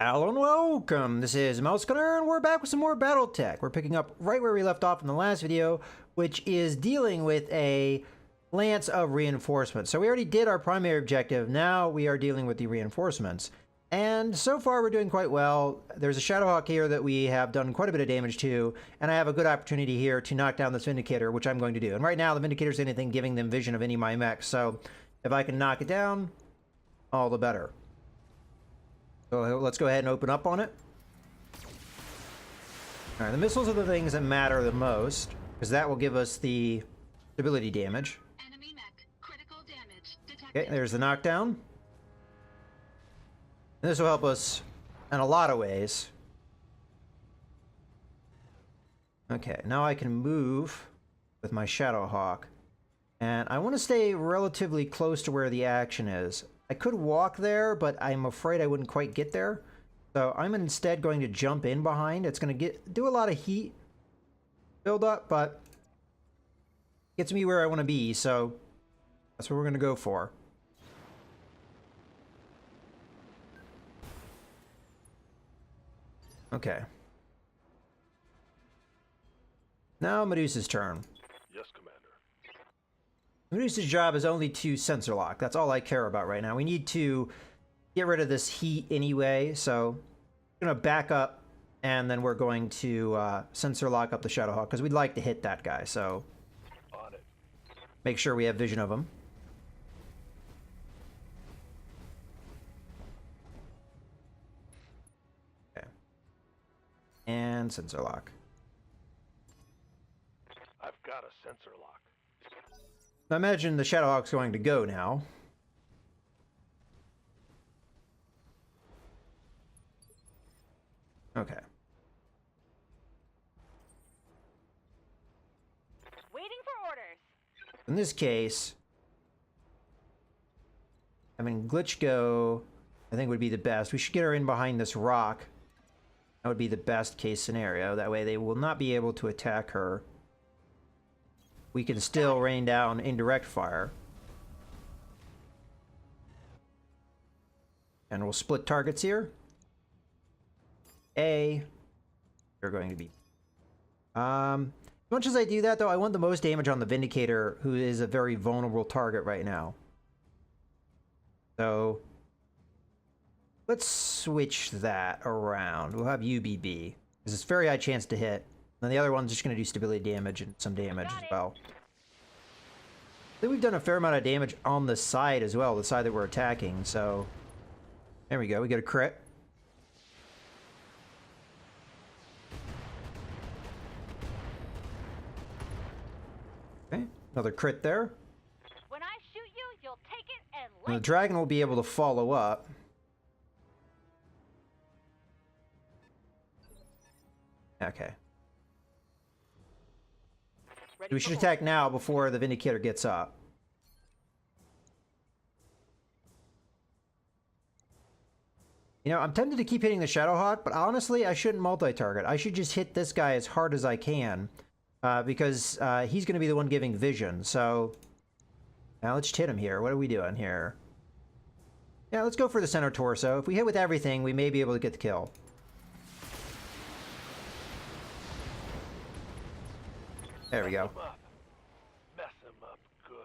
Hello and welcome, this is Mercenary and we're back with some more BattleTech. We're picking up right where we left off in the last video, which is dealing with a lance of reinforcements. So we already did our primary objective, now we are dealing with the reinforcements. And so far we're doing quite well. There's a Shadowhawk here that we have done quite a bit of damage to, and I have a good opportunity here to knock down this Vindicator, which I'm going to do. And right now the Vindicator's anything giving them vision of any of my mechs, so if I can knock it down, all the better. So let's go ahead and open up on it. All right, the missiles are the things that matter the most, because that will give us the stability damage. Enemy mech, critical damage detected. Okay, there's the knockdown. And this will help us in a lot of ways. Okay, now I can move with my Shadowhawk. And I want to stay relatively close to where the action is. I could walk there, but I'm afraid I wouldn't quite get there. So I'm instead going to jump in behind. It's going to do a lot of heat build up, but gets me where I want to be, so that's what we're going to go for. Okay. Now Medusa's turn. Yes, Commander. Medusa's job is only to sensor lock. That's all I care about right now. We need to get rid of this heat anyway, so I'm going to back up, and then we're going to sensor lock up the Shadowhawk, because we'd like to hit that guy, so On it. make sure we have vision of him. Okay. And sensor lock. I've got a sensor lock. I imagine the Shadowhawk's going to go now. Okay. Waiting for orders. In this case, I mean, glitch go, I think would be the best. We should get her in behind this rock. That would be the best case scenario. That way they will not be able to attack her. We can still rain down indirect fire. And we'll split targets here. They're going to be... as much as I do that, though, I want the most damage on the Vindicator, who is a very vulnerable target right now. So let's switch that around. We'll have UBB, because it's very high chance to hit. And the other one's just going to do stability damage and some damage as well. I think we've done a fair amount of damage on the side as well, the side that we're attacking, so... There we go, we get a crit. Okay, another crit there. When I shoot you, you'll take it and And the lick. dragon will be able to follow up. Okay. Ready We for should more. attack now before the Vindicator gets up. You know, I'm tempted to keep hitting the Shadowhawk, but honestly, I shouldn't multi-target. I should just hit this guy as hard as I can, because he's going to be the one giving vision. So, now let's just hit him here. What are we doing here? Yeah, let's go for the center torso. If we hit with everything, we may be able to get the kill. There we go. Mess him up. Mess him up good.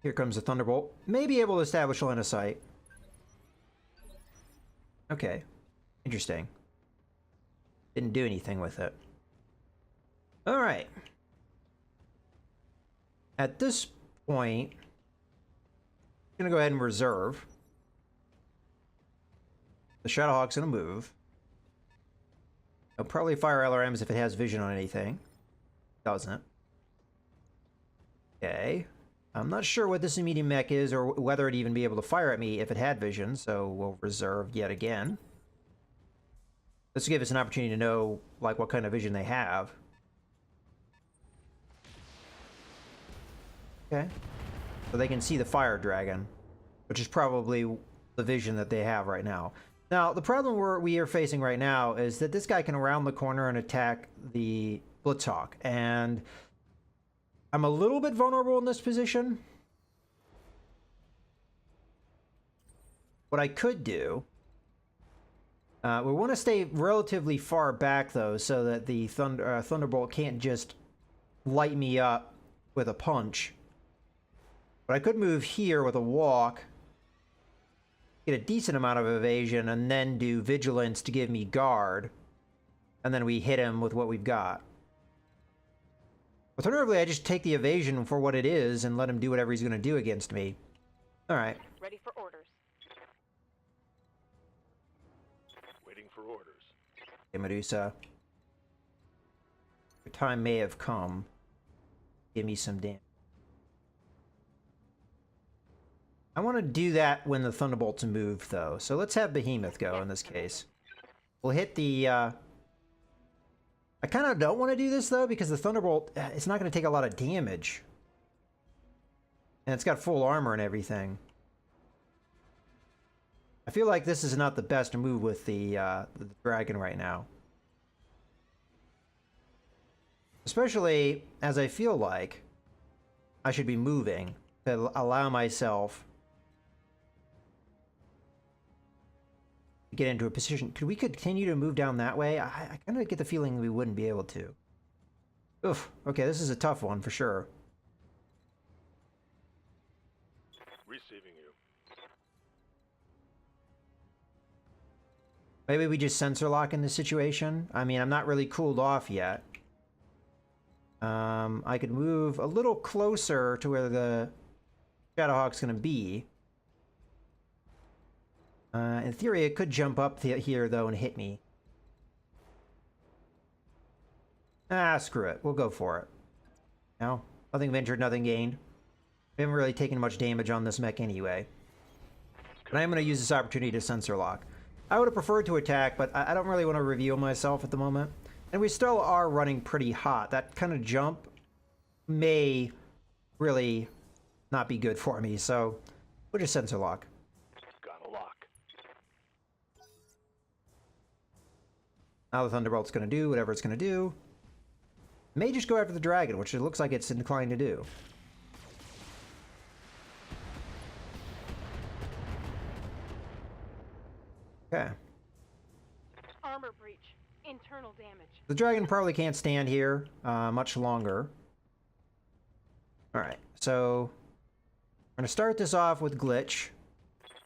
Here comes the Thunderbolt. May be able to establish line of sight. Okay. Interesting. Didn't do anything with it. Alright. At this point, I'm going to go ahead and reserve. The Shadowhawk's going to move. I'll probably fire LRMs if it has vision on anything. Doesn't. Okay. I'm not sure what this medium mech is or whether it'd even be able to fire at me if it had vision, so we'll reserve yet again. This will give us an opportunity to know, like, what kind of vision they have. Okay. So they can see the fire dragon, which is probably the vision that they have right now. Now, the problem we are facing right now is that this guy can round the corner and attack the Blitzhawk, and I'm a little bit vulnerable in this position. what I could do... we want to stay relatively far back, though, so that the Thunderbolt can't just light me up with a punch. But I could move here with a walk, get a decent amount of evasion, and then do Vigilance to give me guard. And then we hit him with what we've got. Alternatively, I just take the evasion for what it is and let him do whatever he's going to do against me. Alright. Ready for orders. Waiting for orders. Okay, Medusa. Your time may have come. Give me some damage. I want to do that when the Thunderbolt's moved, though. So let's have Behemoth go in this case. We'll hit the... I kind of don't want to do this, though, because the Thunderbolt, it's not going to take a lot of damage. And it's got full armor and everything. I feel like this is not the best move with the dragon right now. Especially as I feel like I should be moving to allow myself to get into a position. Could we continue to move down that way? I kind of get the feeling we wouldn't be able to. Oof. Okay, this is a tough one for sure. Receiving you. Maybe we just sensor lock in this situation. I mean, I'm not really cooled off yet. I could move a little closer to where the Shadowhawk's going to be. In theory, it could jump up here, though, and hit me. Ah, screw it. We'll go for it. No, nothing ventured, nothing gained. We haven't really taken much damage on this mech anyway. But I am going to use this opportunity to sensor lock. I would have preferred to attack, but I don't really want to reveal myself at the moment. And we still are running pretty hot. That kind of jump may really not be good for me, so we'll just sensor lock. Got a lock. Now the Thunderbolt's going to do whatever it's going to do. May just go after the dragon, which it looks like it's inclined to do. Okay. Armor breach. Internal damage. The dragon probably can't stand here much longer. Alright, so we're going to start this off with Glitch.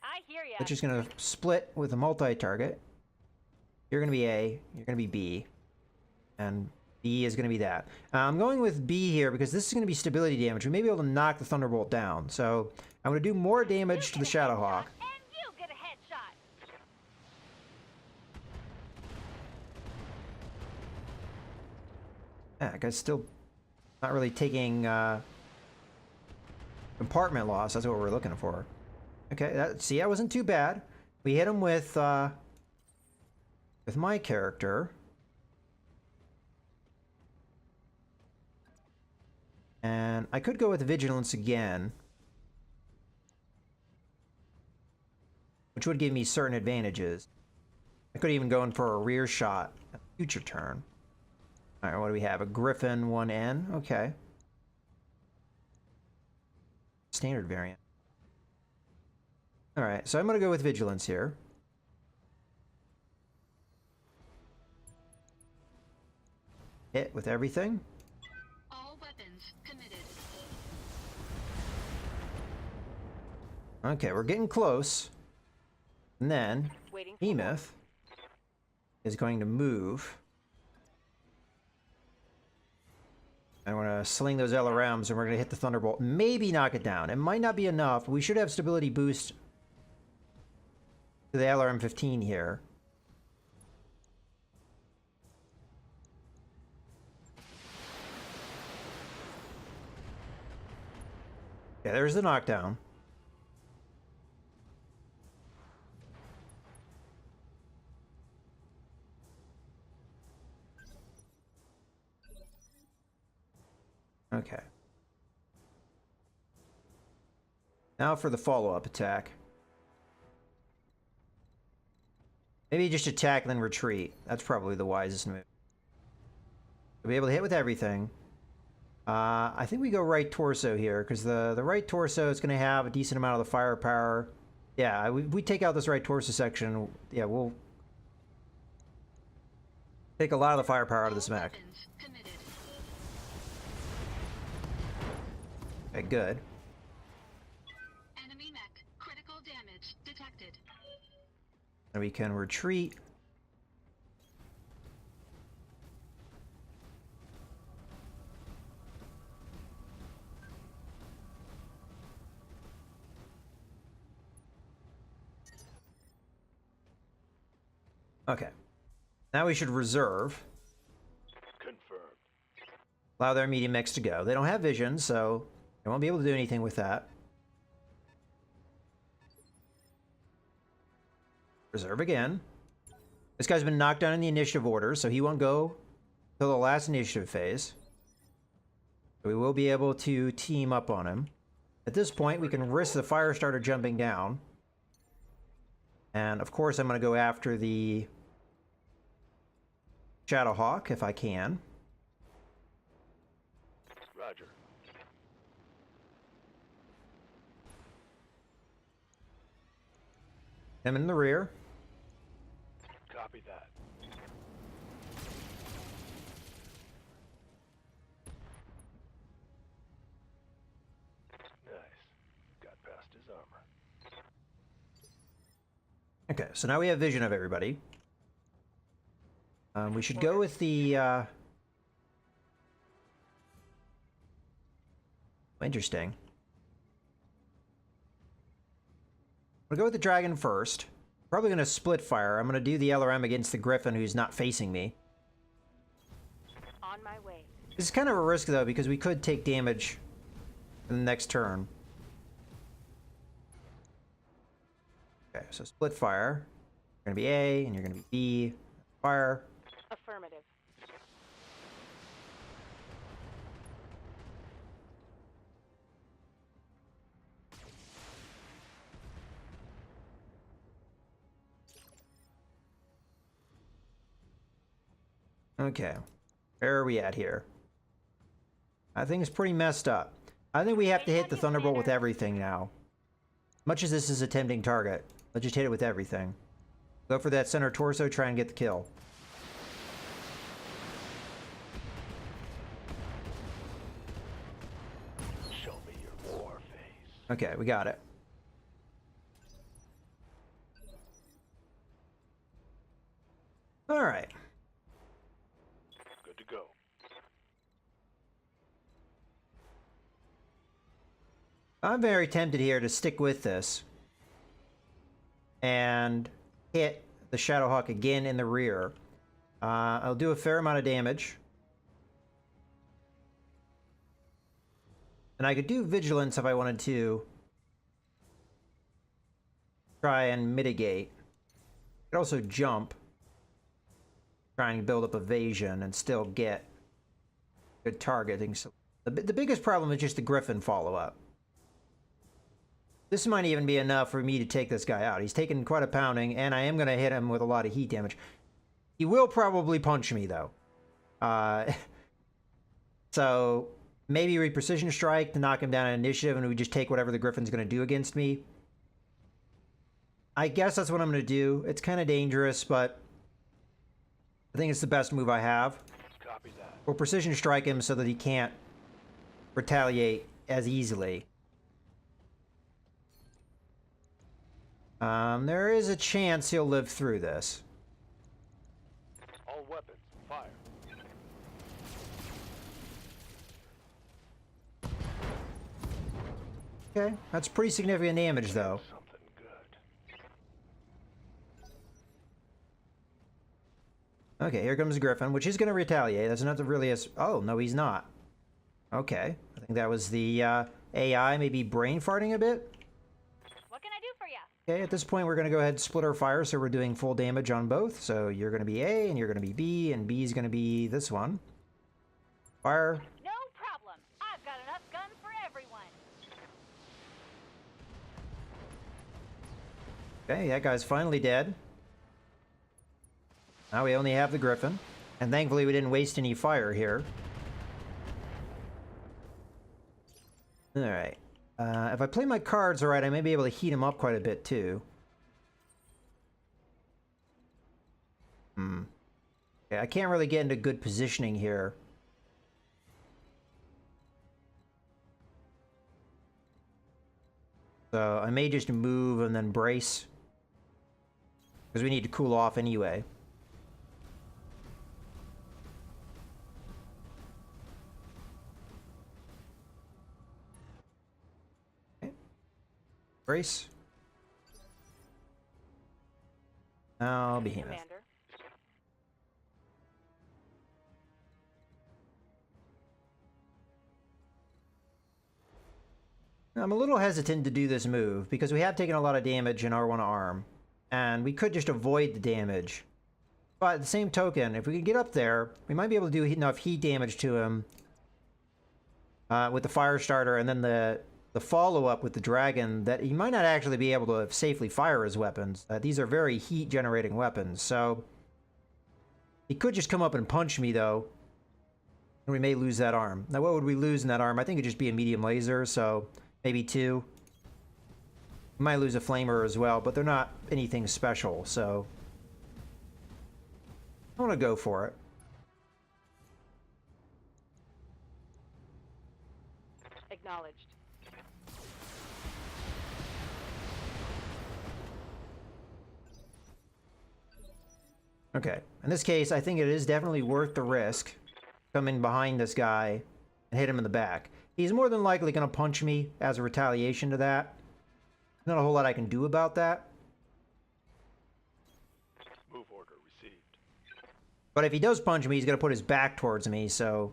I hear ya. Glitch is going to split with a multi-target. You're going to be A, you're going to be B, and B is going to be that. I'm going with B here because this is going to be stability damage. We may be able to knock the Thunderbolt down, so I'm going to do more damage to the Shadowhawk. And you get a headshot. Yeah, that guy's still not really taking compartment loss. That's what we're looking for. Okay, see, that wasn't too bad. We hit him with my character. And I could go with Vigilance again, which would give me certain advantages. I could even go in for a rear shot at the future turn. Alright, what do we have? A Griffin 1N? Okay. Standard variant. Alright, so I'm going to go with Vigilance here. Hit with everything. All weapons committed. Okay, we're getting close. And then, Waiting for Behemoth is going to move. And we're going to sling those LRMs and we're going to hit the Thunderbolt. Maybe knock it down. It might not be enough. We should have stability boost to the LRM-15 here. Yeah, there's the knockdown. Okay. Now for the follow-up attack. Maybe just attack and then retreat. That's probably the wisest move. We'll be able to hit with everything. I think we go right torso here, because the right torso is going to have a decent amount of the firepower. Yeah, we take out this right torso section. Yeah, we'll take a lot of the firepower out of this mech. Weapons committed. Okay, good. Enemy mech. Critical damage detected. And we can retreat. Okay. Now we should reserve. Confirmed. Allow their medium mechs to go. They don't have vision, so they won't be able to do anything with that. Reserve again. This guy's been knocked down in the initiative order, so he won't go till the last initiative phase. We will be able to team up on him. At this point, we can risk the fire starter jumping down. And of course, I'm going to go after the Shadowhawk if I can. Roger. Him in the rear. Copy that. Nice. Got past his armor. Okay, so now we have vision of everybody. We should go with the... Interesting. We'll go with the dragon first. Probably going to split fire. I'm going to do the LRM against the griffin who's not facing me. On my way. This is kind of a risk though, because we could take damage in the next turn. Okay, so split fire. You're going to be A, and you're going to be B. Fire. Affirmative. Okay, where are we at here? I think it's pretty messed up. I think we have to hit the Thunderbolt with everything now. Much as this is a tempting target, let's just hit it with everything. Go for that center torso, try and get the kill. Show me your war face. Okay, we got it. All right. Good to go. I'm very tempted here to stick with this and hit the Shadowhawk again in the rear. I'll do a fair amount of damage. And I could do Vigilance if I wanted to try and mitigate. I could also jump, try and build up evasion and still get good targeting. So the biggest problem is just the Griffin follow-up. This might even be enough for me to take this guy out. He's taken quite a pounding, and I am going to hit him with a lot of heat damage. He will probably punch me, though. So maybe we Precision Strike to knock him down in initiative, and we just take whatever the Griffin's going to do against me. I guess that's what I'm going to do. It's kind of dangerous, but I think it's the best move I have. Copy that. We'll Precision Strike him so that he can't retaliate as easily. There is a chance he'll live through this. All weapons, fire. Okay, that's pretty significant damage, though. Something good. Okay, here comes Griffin, which is going to retaliate. That's not really as... Oh, no, he's not. Okay, I think that was the AI maybe brain farting a bit. What can I do for you? Okay, at this point, we're going to go ahead and split our fire, so we're doing full damage on both. So you're going to be A, and you're going to be B, and B is going to be this one. Fire. No problem. I've got enough guns for everyone. Okay, that guy's finally dead. Now we only have the Griffin. And thankfully, we didn't waste any fire here. Alright. If I play my cards right, I may be able to heat him up quite a bit, too. Okay, I can't really get into good positioning here. So I may just move and then brace. Because we need to cool off anyway. Okay. Brace. Now Behemoth. Commander. I'm a little hesitant to do this move because we have taken a lot of damage in R1 arm, and we could just avoid the damage. But at the same token, if we could get up there, we might be able to do enough heat damage to him with the fire starter and then the follow-up with the dragon that he might not actually be able to safely fire his weapons. These are very heat-generating weapons, so he could just come up and punch me, though, and we may lose that arm. Now, what would we lose in that arm? I think it'd just be a medium laser, so maybe 2. We might lose a flamer as well, but they're not anything special, so I want to go for it. Acknowledged. Okay, in this case, I think it is definitely worth the risk. Come in behind this guy and hit him in the back. He's more than likely going to punch me as a retaliation to that. Not a whole lot I can do about that. Move order received. But if he does punch me, he's going to put his back towards me, so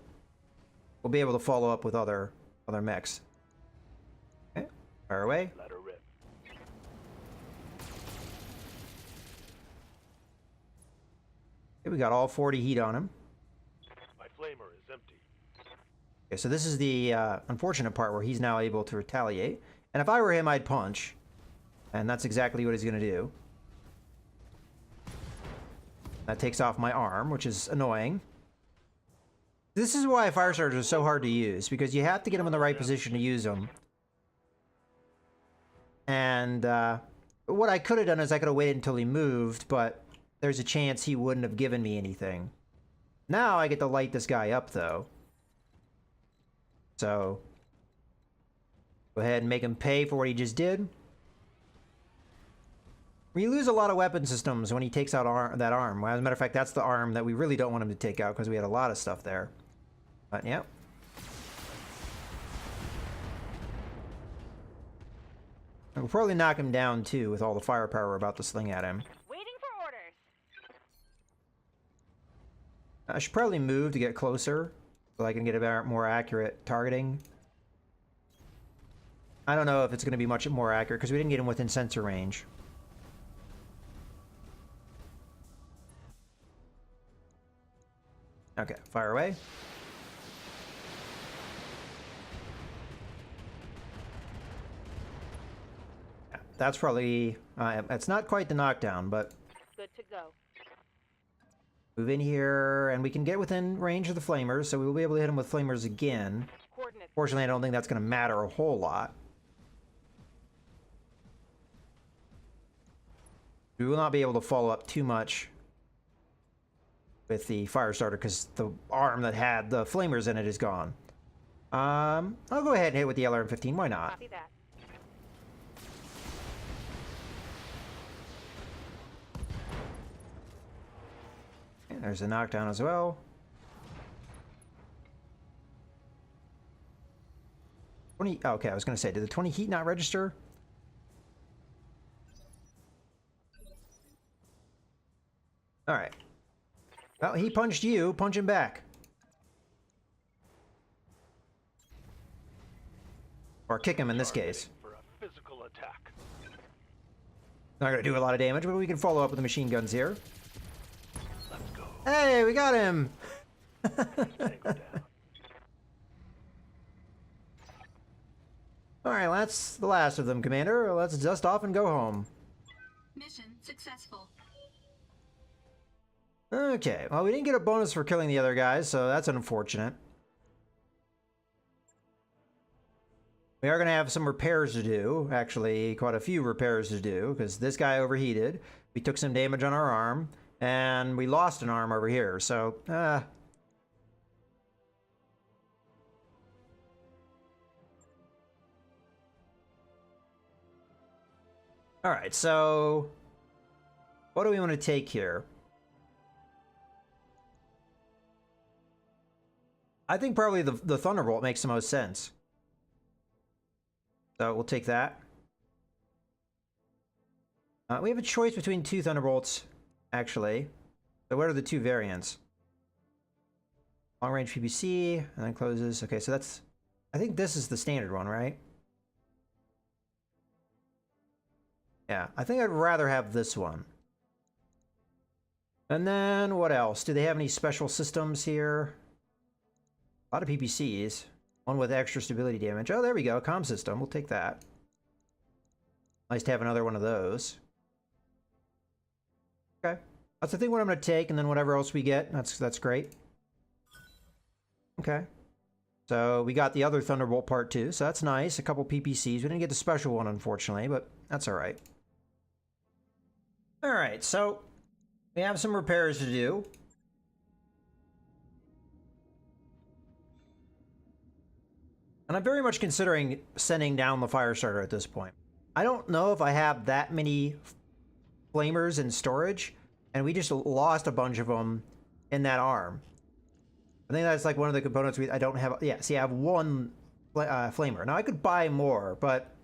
we'll be able to follow up with other mechs. Okay, fire away. Let her rip. Okay, we got all 40 heat on him. My flamer is empty. Okay, so this is the unfortunate part where he's now able to retaliate. And if I were him, I'd punch. And that's exactly what he's going to do. That takes off my arm, which is annoying. This is why fire starters are so hard to use, because you have to get them in the right position to use them. And what I could have done is I could have waited until he moved, but there's a chance he wouldn't have given me anything. Now I get to light this guy up, though. So go ahead and make him pay for what he just did. We lose a lot of weapon systems when he takes out that arm. Well, as a matter of fact, that's the arm that we really don't want him to take out because we had a lot of stuff there. But yeah. We'll probably knock him down too with all the firepower we're about to sling at him. Waiting for orders. I should probably move to get closer so I can get a more accurate targeting. I don't know if it's going to be much more accurate because we didn't get him within sensor range. Okay, fire away. Yeah, that's probably... it's not quite the knockdown, but... Good to go. Move in here, and we can get within range of the flamers, so we will be able to hit them with flamers again. Coordinates. Fortunately, I don't think that's going to matter a whole lot. We will not be able to follow up too much with the fire starter because the arm that had the flamers in it is gone. I'll go ahead and hit with the LRM-15. Why not? Copy that. Okay, there's a knockdown as well. 20. Okay, I was going to say, did the 20 heat not register? All right. Well, he punched you. Punch him back. Or kick him in this case. For a physical attack. Not going to do a lot of damage, but we can follow up with the machine guns here. Let's go. Hey, we got him! Tango down. Alright, that's the last of them, Commander. Let's dust off and go home. Mission successful. Okay, well, we didn't get a bonus for killing the other guys, so that's unfortunate. We are going to have some repairs to do. Actually, quite a few repairs to do, because this guy overheated. We took some damage on our arm, and we lost an arm over here. So, Alright, so what do we want to take here? I think probably the Thunderbolt makes the most sense. So we'll take that. We have a choice between two Thunderbolts, actually. So what are the two variants? Long range PPC, and then closes. Okay, so that's... I think this is the standard one, right? Yeah, I think I'd rather have this one. And then, what else? Do they have any special systems here? A lot of PPCs. One with extra stability damage. Oh, there we go. Comm system. We'll take that. Nice to have another one of those. Okay. That's I think what I'm going to take, and then whatever else we get, that's great. Okay. So we got the other Thunderbolt part too, so that's nice. A couple PPCs. We didn't get the special one, unfortunately, but that's alright. Alright, so we have some repairs to do. And I'm very much considering sending down the Firestarter at this point. I don't know if I have that many flamers in storage, and we just lost a bunch of them in that arm. I think that's like one of the components I don't have. Yeah, see, I have one flamer. Now, I could buy more, but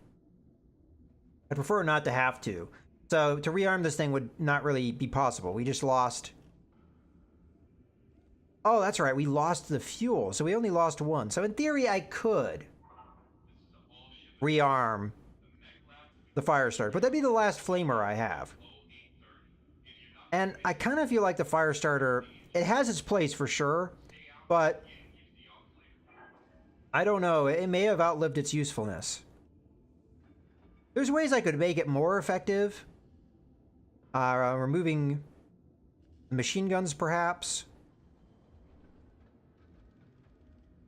I prefer not to have to. So, to rearm this thing would not really be possible. We just lost... Oh, that's right. We lost the fuel. So, we only lost one. So, in theory, I could rearm the Firestarter. But that'd be the last flamer I have. And I kind of feel like the Firestarter, it has its place for sure. But I don't know. It may have outlived its usefulness. There's ways I could make it more effective. Removing machine guns, perhaps.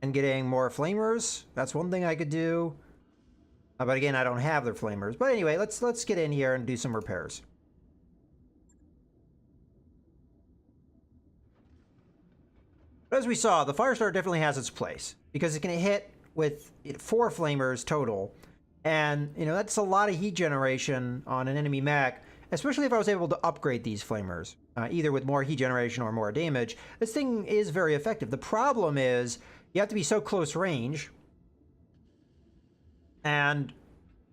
And getting more flamers. That's one thing I could do. But again, I don't have their flamers. But anyway, let's get in here and do some repairs. But as we saw, the Firestarter definitely has its place. Because it can hit with 4 flamers total. And, you know, that's a lot of heat generation on an enemy mech. Especially if I was able to upgrade these flamers, either with more heat generation or more damage. This thing is very effective. The problem is you have to be so close range, and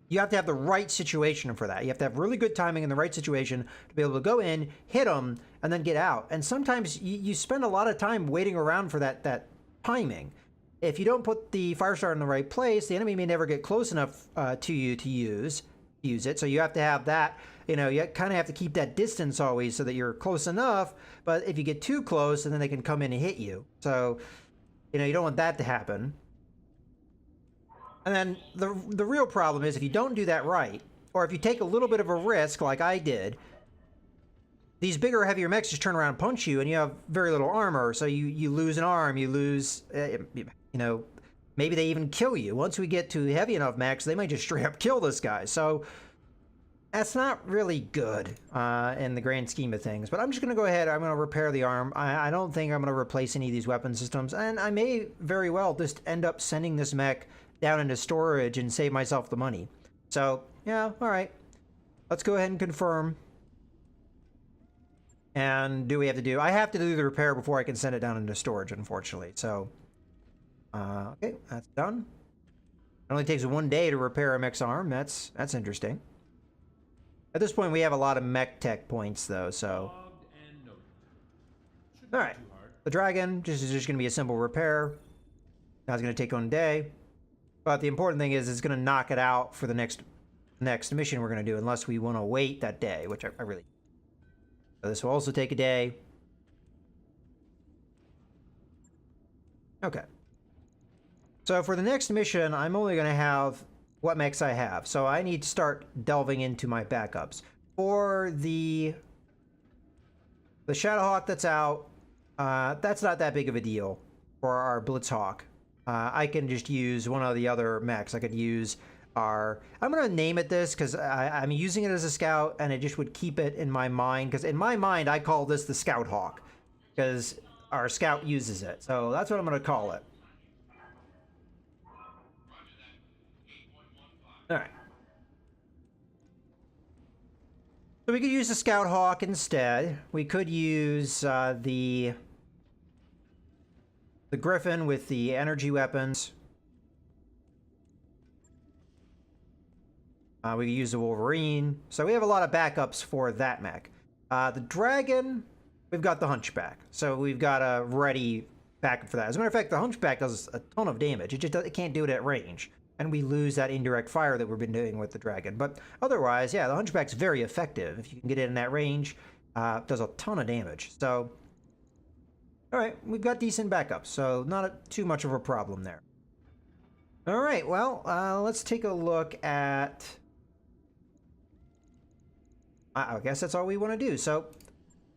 you have to have the right situation for that. You have to have really good timing in the right situation to be able to go in, hit them, and then get out. And sometimes you spend a lot of time waiting around for that timing. If you don't put the Firestarter in the right place, the enemy may never get close enough to you to use it. So you have to have that. You know, you kind of have to keep that distance always so that you're close enough, but if you get too close, then they can come in and hit you. So, you know, you don't want that to happen. And then the real problem is if you don't do that right, or if you take a little bit of a risk like I did, these bigger, heavier mechs just turn around and punch you, and you have very little armor, so you lose an arm, you lose, you know, maybe they even kill you. Once we get to heavy enough mechs, they might just straight up kill this guy. So that's not really good in the grand scheme of things. But I'm just going to go ahead. I'm going to repair the arm. I don't think I'm going to replace any of these weapon systems. And I may very well just end up sending this mech down into storage and save myself the money. So, yeah, all right. Let's go ahead and confirm. And do we have to do... I have to do the repair before I can send it down into storage, unfortunately. So, okay, that's done. It only takes 1 day to repair a mech's arm. That's interesting. At this point, we have a lot of mech tech points, though, so... Alright. The dragon is just going to be a simple repair. That's going to take 1 day. But the important thing is it's going to knock it out for the next mission we're going to do, unless we want to wait that day, which I really... So this will also take a day. Okay. So for the next mission, I'm only going to have what mechs I have. So I need to start delving into my backups. For the Shadowhawk that's out, that's not that big of a deal for our Blitzhawk. I can just use one of the other mechs. I could use our... I'm going to name it this because I'm using it as a scout, and it just would keep it in my mind. Because in my mind, I call this the Scout Hawk because our scout uses it. So that's what I'm going to call it. All right. So we could use the Scout Hawk instead. We could use the Griffin with the energy weapons. We could use the Wolverine. So we have a lot of backups for that mech. The Dragon, we've got the Hunchback. So we've got a ready backup for that. As a matter of fact, the Hunchback does a ton of damage. It can't do it at range. And we lose that indirect fire that we've been doing with the Dragon. But otherwise, yeah, the Hunchback's very effective. If you can get it in that range, does a ton of damage. So, all right, we've got decent backups. So not too much of a problem there. All right, well, let's take a look at... I guess that's all we want to do. So,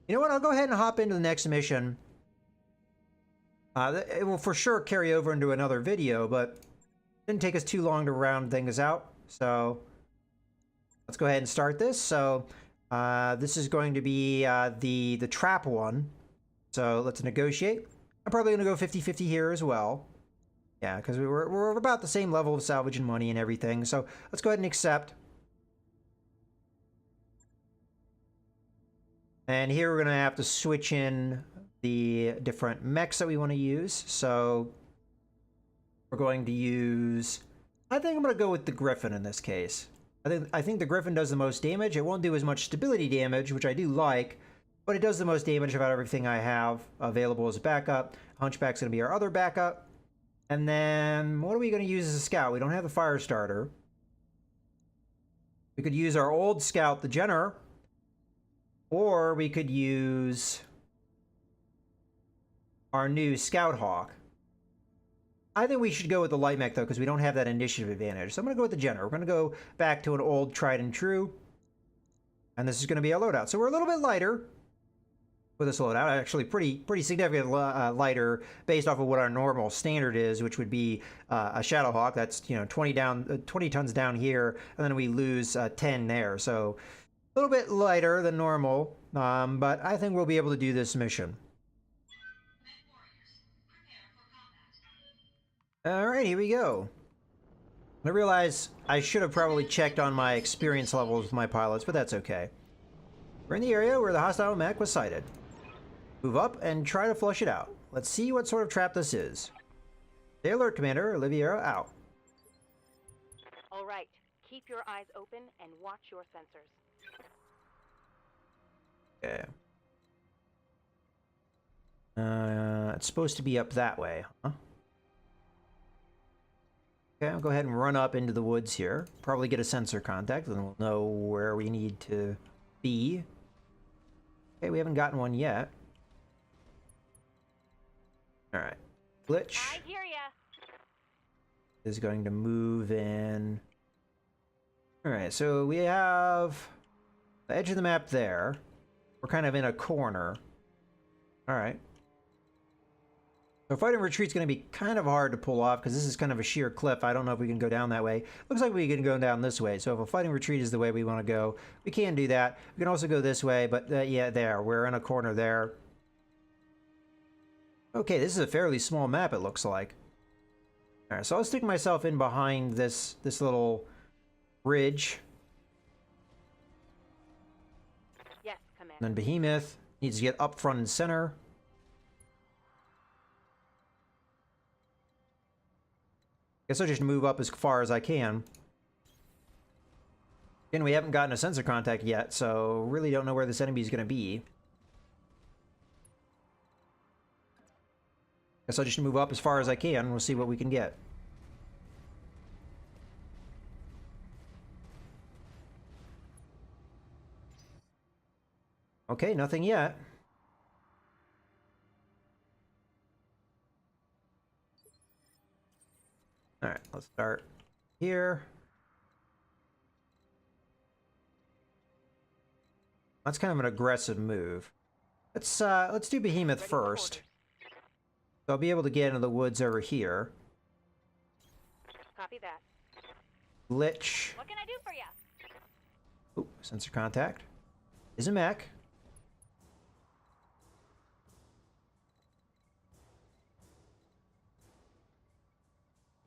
you know what? I'll go ahead and hop into the next mission. It will for sure carry over into another video, but... didn't take us too long to round things out, so let's go ahead and start this. So this is going to be the trap one. So let's negotiate. I'm probably going to go 50-50 here as well. Yeah, because we're about the same level of salvage and money and everything. So let's go ahead and accept. And here we're going to have to switch in the different mechs that we want to use. So we're going to use... I think I'm going to go with the Griffin in this case. I think the Griffin does the most damage. It won't do as much stability damage, which I do like, but it does the most damage about everything I have available as a backup. Hunchback's going to be our other backup. And then, what are we going to use as a scout? We don't have the fire starter. We could use our old scout, the Jenner, or we could use our new Scout Hawk. I think we should go with the light mech, though, because we don't have that initiative advantage. So I'm going to go with the Jenner. We're going to go back to an old tried and true. And this is going to be a loadout. So we're a little bit lighter with this loadout. Actually, pretty significant lighter based off of what our normal standard is, which would be a Shadowhawk. That's, 20 tons down here, and then we lose 10 there. So a little bit lighter than normal, but I think we'll be able to do this mission. Alright, here we go. I realize I should have probably checked on my experience levels with my pilots, but that's okay. We're in the area where the hostile mech was sighted. Move up and try to flush it out. Let's see what sort of trap this is. Stay alert, Commander. Oliviera out. All right. Keep your eyes open and watch your sensors. Okay. It's supposed to be up that way, huh? Okay, I'll go ahead and run up into the woods here. Probably get a sensor contact, and we'll know where we need to be. Okay, we haven't gotten one yet. Alright. Glitch I hear ya. is going to move in. Alright, so we have the edge of the map there. We're kind of in a corner. Alright. So fighting retreat's going to be kind of hard to pull off because this is kind of a sheer cliff. I don't know if we can go down that way. Looks like we can go down this way. So if a fighting retreat is the way we want to go, we can do that. We can also go this way, but yeah, there. We're in a corner there. Okay, this is a fairly small map, it looks like. All right, so I'll stick myself in behind this little ridge. Yes, Commander. And then Behemoth needs to get up front and center. Guess I'll just move up as far as I can. Again, we haven't gotten a sensor contact yet, so really don't know where this enemy is going to be. Guess I'll just move up as far as I can. We'll see what we can get. Okay, nothing yet. All right, let's start here. That's kind of an aggressive move. Let's do Behemoth first. So I'll be able to get into the woods over here. Copy that. Glitch. What can I do for you? Ooh, sensor contact. Is a mech.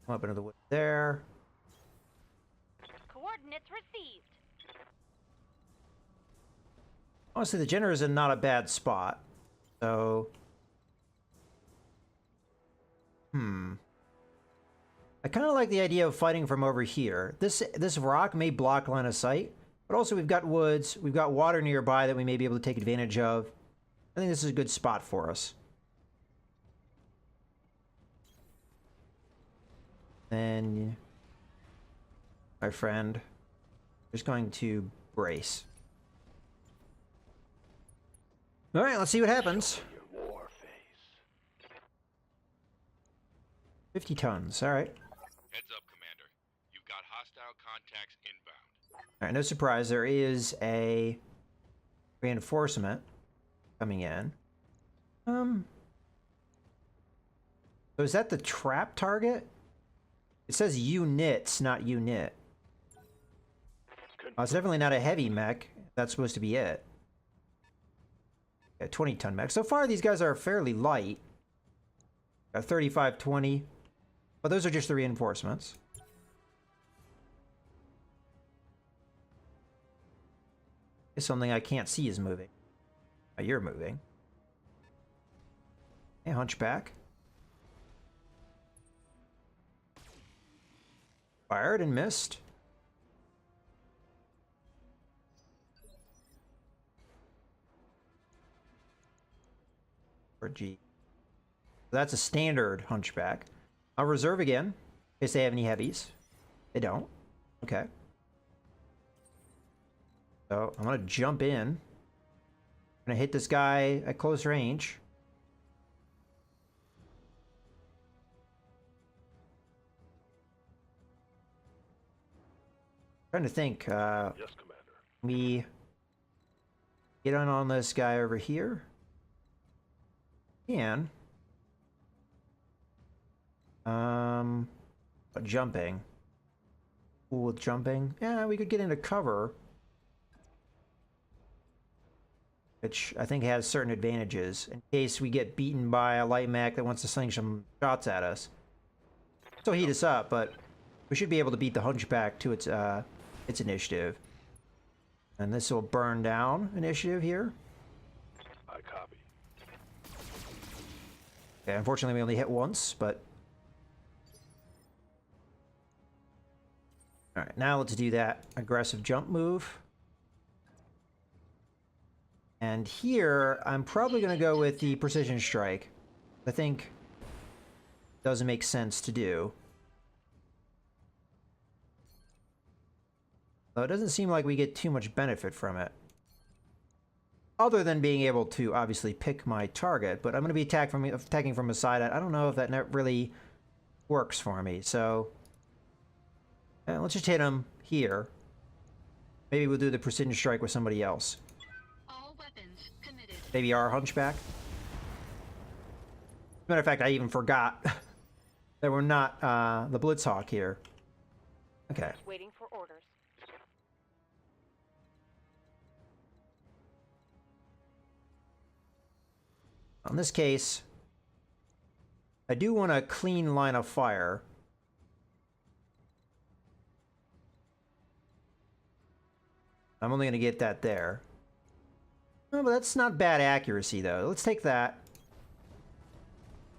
Come up into the wood there. Coordinates received. Honestly, the generator is in not a bad spot. So... I kind of like the idea of fighting from over here. This rock may block line of sight, but also we've got woods, we've got water nearby that we may be able to take advantage of. I think this is a good spot for us. Then, my friend, is going to brace. All right, let's see what happens. Your war face. 50 tons, all right. Heads up, Commander. You've got hostile contacts inbound. All right, no surprise, there is a reinforcement coming in. So is that the trap target? It says units, not unit. Oh, it's definitely not a heavy mech. That's supposed to be it. Yeah, 20-ton mech. So far, these guys are fairly light. Got 35, 20. But those are just the reinforcements. It's something I can't see is moving. Oh, you're moving. Hey, hunchback. Fired and missed. Or G. That's a standard hunchback. I'll reserve again in case they have any heavies. They don't. Okay. So I'm gonna jump in. I'm gonna hit this guy at close range. Trying to think. Yes, Commander. We get on this guy over here. And jumping. Ooh, with jumping. Yeah, we could get into cover. Which I think has certain advantages in case we get beaten by a light mech that wants to sling some shots at us. So heat us up, but we should be able to beat the hunchback to its initiative. And this will burn down initiative here. I copy. Okay, unfortunately we only hit once, but... Alright, now let's do that aggressive jump move. And here, I'm probably going to go with the precision strike. I think it doesn't make sense to do. Though it doesn't seem like we get too much benefit from it. Other than being able to obviously pick my target, but I'm going to be attacking from a side. I don't know if that really works for me, so let's just hit him here. Maybe we'll do the precision strike with somebody else. All weapons committed. Maybe our hunchback. As a matter of fact, I even forgot that we're not the Blitzhawk here. Okay. Waiting for orders. In this case, I do want a clean line of fire. I'm only going to get that there. No, but that's not bad accuracy, though. Let's take that.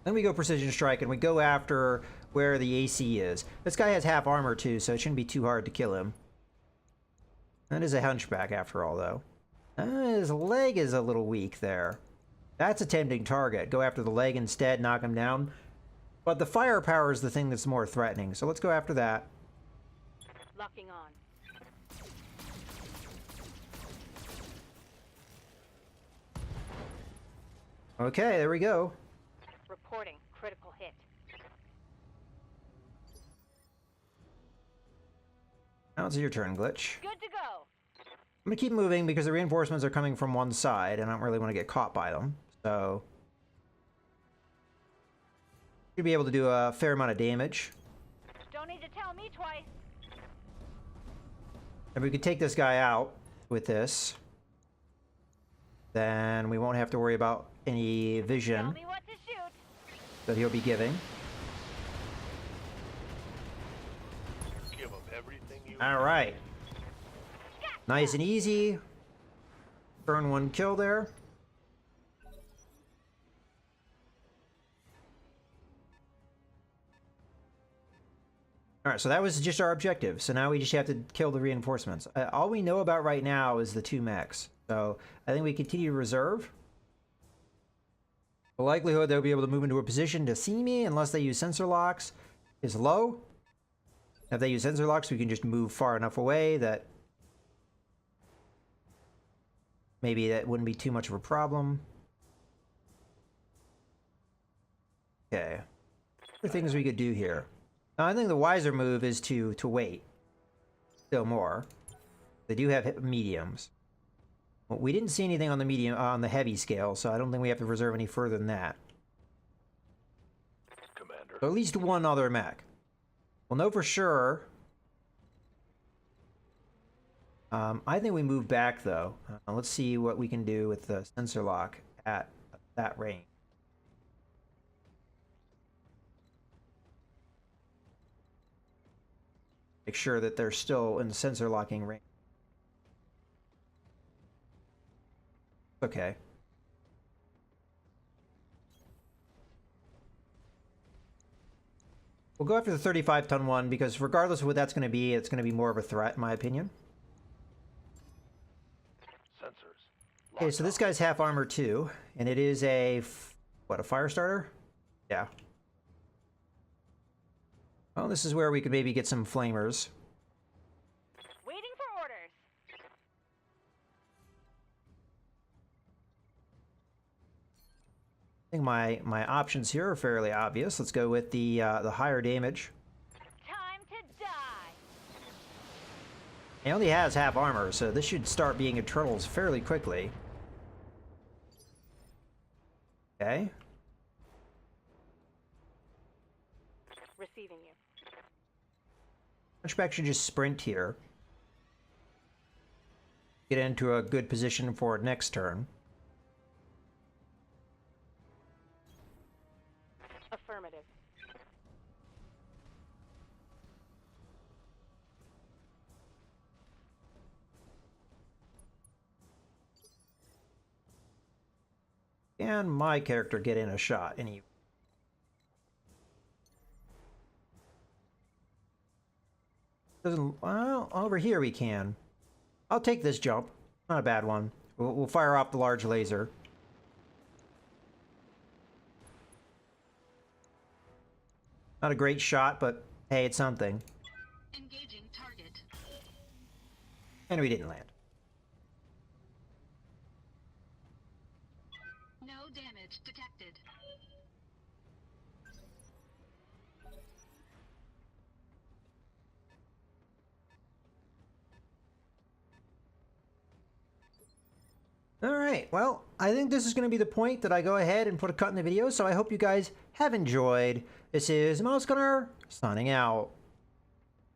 Then we go precision strike, and we go after where the AC is. This guy has half armor, too, so it shouldn't be too hard to kill him. That is a hunchback, after all, though. His leg is a little weak there. That's a tempting target. Go after the leg instead, knock him down. But the firepower is the thing that's more threatening, so let's go after that. Locking on. Okay, there we go. Reporting critical hit. Now it's your turn, Glitch. Good to go. I'm gonna keep moving because the reinforcements are coming from one side, and I don't really want to get caught by them. So, should be able to do a fair amount of damage. Don't need to tell me twice. If we could take this guy out with this, then we won't have to worry about any Tell vision me what to shoot. that he'll be giving. Give them everything you All right. Nice and easy. Burn one kill there. All right, so that was just our objective. So now we just have to kill the reinforcements. All we know about right now is the 2 mechs. So I think we continue to reserve. The likelihood they'll be able to move into a position to see me unless they use sensor locks is low. If they use sensor locks, we can just move far enough away that maybe that wouldn't be too much of a problem. Okay. Other things we could do here. Now, I think the wiser move is to wait. Still more. They do have mediums. Well, we didn't see anything on the medium on the heavy scale, so I don't think we have to reserve any further than that. Commander. So at least one other mech. We'll know for sure. I think we move back though. Let's see what we can do with the sensor lock at that range. Make sure that they're still in the sensor locking range. Okay. We'll go after the 35-ton one because regardless of what that's going to be, it's going to be more of a threat in my opinion. Sensors. Okay, so this guy's half armor too, and it is a what, a fire starter? Yeah. Well, this is where we could maybe get some flamers. Waiting for orders. I think my options here are fairly obvious. Let's go with the higher damage. Time to die. He only has half armor, so this should start being internals fairly quickly. Okay. Receiving you. Hunchback should just sprint here. Get into a good position for next turn. Affirmative. Can my character get in a shot? Any? Doesn't. Well, over here we can. I'll take this jump. Not a bad one. We'll fire off the large laser. Not a great shot, but hey, it's something. Engaging target. And we didn't land. No damage detected. All right, well, I think this is going to be the point that I go ahead and put a cut in the video, so I hope you guys have enjoyed. This is Mouse Gunner, signing out.